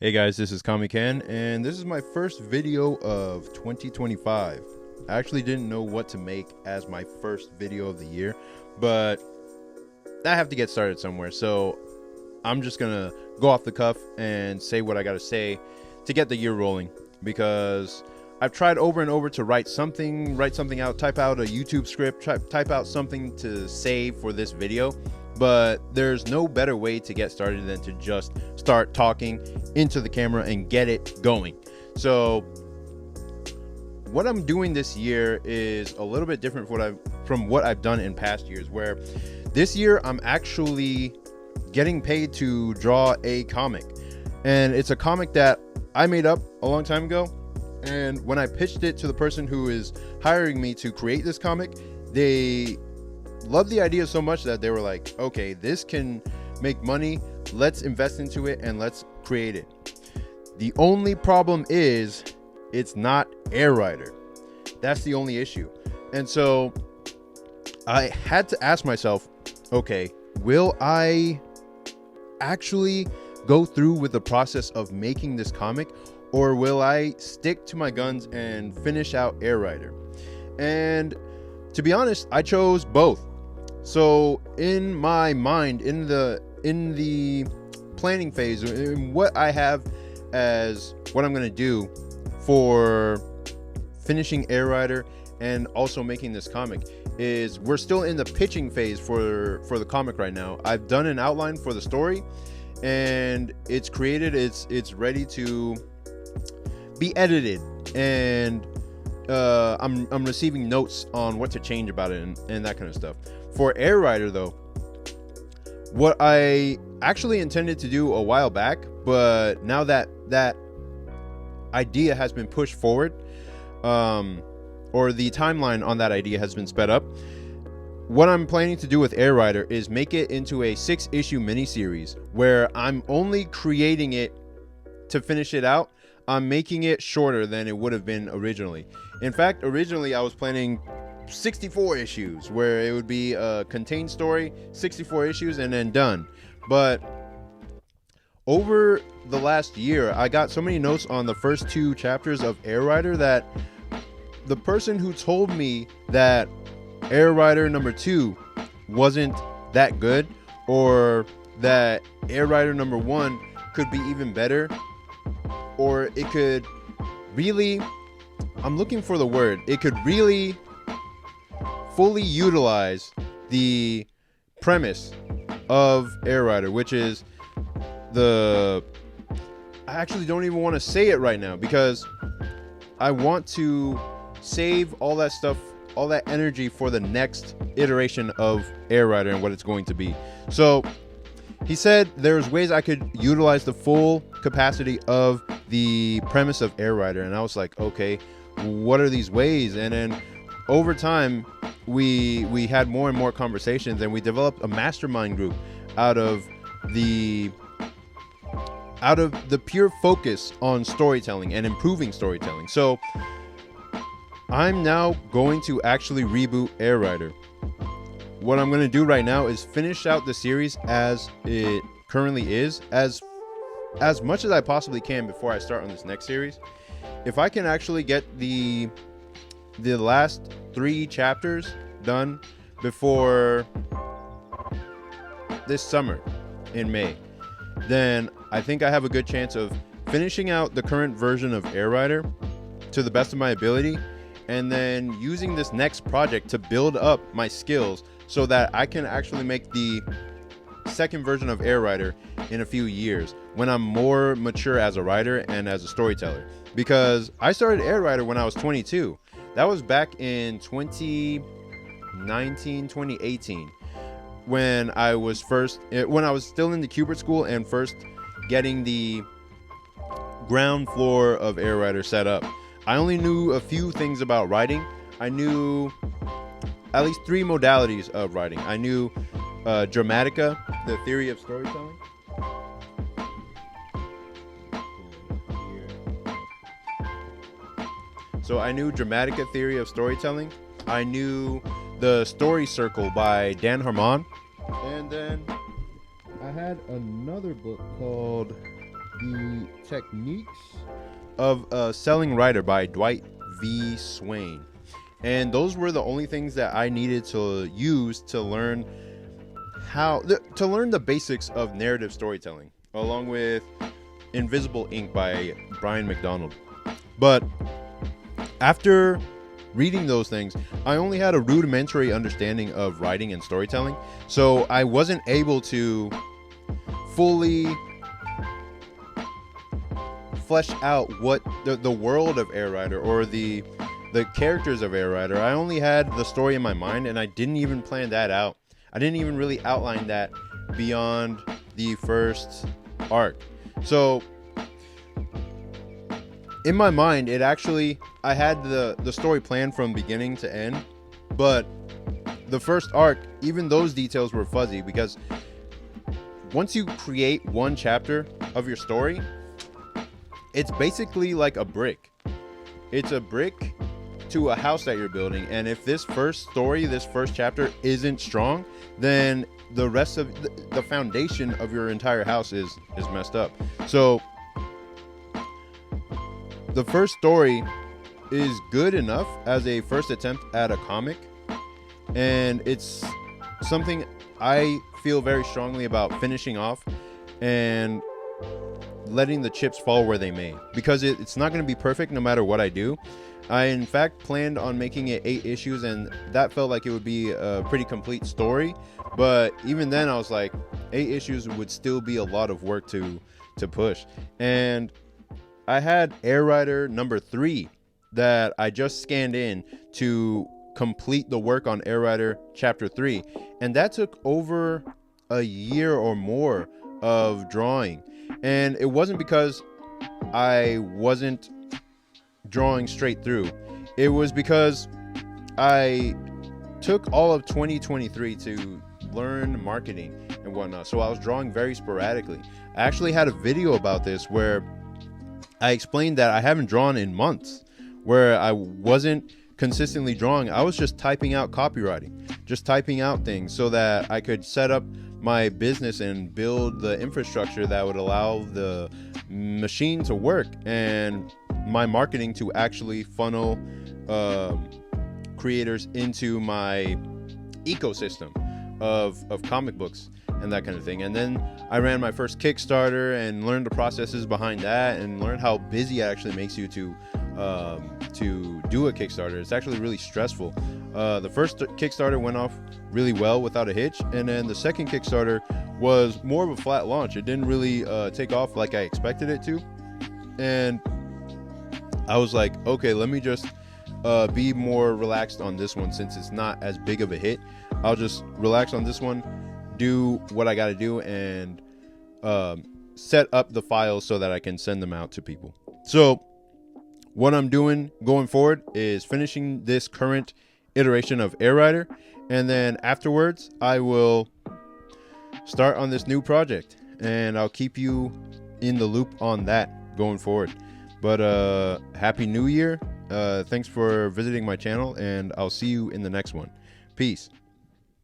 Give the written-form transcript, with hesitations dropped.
Hey guys, this is Kamiken, and this is my first video of 2025. I actually didn't know what to make as my first video of the year, but I have to get started somewhere, so I'm just gonna go off the cuff and say what I gotta say to get the year rolling, because I've tried over and over to write something out, type out a YouTube script, type out something to say for this video, but there's no better way to get started than to just start talking into the camera and get it going. So what I'm doing this year is a little bit different from what I've done in past years, where this year I'm actually getting paid to draw a comic. And it's a comic that I made up a long time ago. And when I pitched it to the person who is hiring me to create this comic, they loved the idea so much that they were like, okay, this can make money. Let's invest into it and let's create it. The only problem is it's not Air Rider. That's the only issue. And so I had to ask myself, okay, will I actually go through with the process of making this comic, or will I stick to my guns and finish out Air Rider? And to be honest, I chose both. So in my mind, in the planning phase, in what I have as what I'm going to do for finishing Air Rider and also making this comic, is we're still in the pitching phase for the comic right now. I've done an outline for the story and it's created, it's ready to be edited, and I'm receiving notes on what to change about it and that kind of stuff. For Air Rider though, what I actually intended to do a while back, but now that idea has been pushed forward, or the timeline on that idea has been sped up, what I'm planning to do with Air Rider is make it into a 6-issue miniseries where I'm only creating it to finish it out. I'm making it shorter than it would have been originally. In fact, originally I was planning 64 issues where it would be a contained story, 64 issues, and then done. But over the last year, I got so many notes on the first 2 chapters of Air Rider that the person who told me that Air Rider number 2 wasn't that good, or that Air Rider number 1 could be even better, or it could really, I'm looking for the word, it could really fully utilize the premise of Air Rider, which is I actually don't even want to say it right now because I want to save all that stuff, all that energy for the next iteration of Air Rider and what it's going to be. So he said there's ways I could utilize the full capacity of the premise of Air Rider, and I was like, okay, what are these ways? And then over time we had more and more conversations, and we developed a mastermind group out of the pure focus on storytelling and improving storytelling. So I'm now going to actually reboot Air Rider. What I'm going to do right now is finish out the series as it currently is, as much as I possibly can before I start on this next series. If I can actually get the last 3 chapters done before this summer in May, then I think I have a good chance of finishing out the current version of Air Rider to the best of my ability, and then using this next project to build up my skills so that I can actually make the second version of Air Rider in a few years when I'm more mature as a writer and as a storyteller. Because I started Air Rider when I was 22. That was back in 2019, 2018, when I was still in the Cubert school and first getting the ground floor of Air Rider set up. I only knew a few things about writing. I knew at least 3 modalities of writing. I knew Dramatica, the theory of storytelling. So I knew Dramatica theory of storytelling. I knew the Story Circle by Dan Harmon. And then I had another book called The Techniques of a Selling Writer by Dwight V. Swain. And those were the only things that I needed to use to learn the basics of narrative storytelling, along with Invisible Ink by Brian McDonald. But after reading those things, I only had a rudimentary understanding of writing and storytelling, so I wasn't able to fully flesh out what the world of Air Rider or the characters of Air Rider. I only had the story in my mind, and I didn't even plan that out. I didn't even really outline that beyond the first arc. So in my mind, I had the story planned from beginning to end, but the first arc, even those details were fuzzy, because once you create one chapter of your story, it's basically like a brick. It's a brick to a house that you're building, and if this first chapter isn't strong, then the rest of the foundation of your entire house is messed up. So the first story is good enough as a first attempt at a comic, and it's something I feel very strongly about finishing off and letting the chips fall where they may, because it's not going to be perfect no matter what I do. I in fact planned on making it 8 issues, and that felt like it would be a pretty complete story, but even then I was like, 8 issues would still be a lot of work to push. And I had Air Rider number 3 that I just scanned in to complete the work on Air Rider chapter 3, and that took over a year or more of drawing. And it wasn't because I wasn't drawing straight through. It was because I took all of 2023 to learn marketing and whatnot, so I was drawing very sporadically. I actually had a video about this where I explained that I haven't drawn in months, where I wasn't consistently drawing. I was just typing out copywriting, just typing out things so that I could set up my business and build the infrastructure that would allow the machine to work and my marketing to actually funnel creators into my ecosystem of comic books and that kind of thing. And then I ran my first Kickstarter and learned the processes behind that, and learned how busy it actually makes you to do a Kickstarter. It's actually really stressful. The first Kickstarter went off really well without a hitch, and then the second Kickstarter was more of a flat launch. It didn't really take off like I expected it to, and I was like, okay, let me just be more relaxed on this one. Since it's not as big of a hit, I'll just relax on this one, do what I gotta do, and set up the files so that I can send them out to people. So what I'm doing going forward is finishing this current iteration of Air Rider, and then afterwards I will start on this new project, and I'll keep you in the loop on that going forward. But happy new year. Thanks for visiting my channel, and I'll see you in the next one. Peace.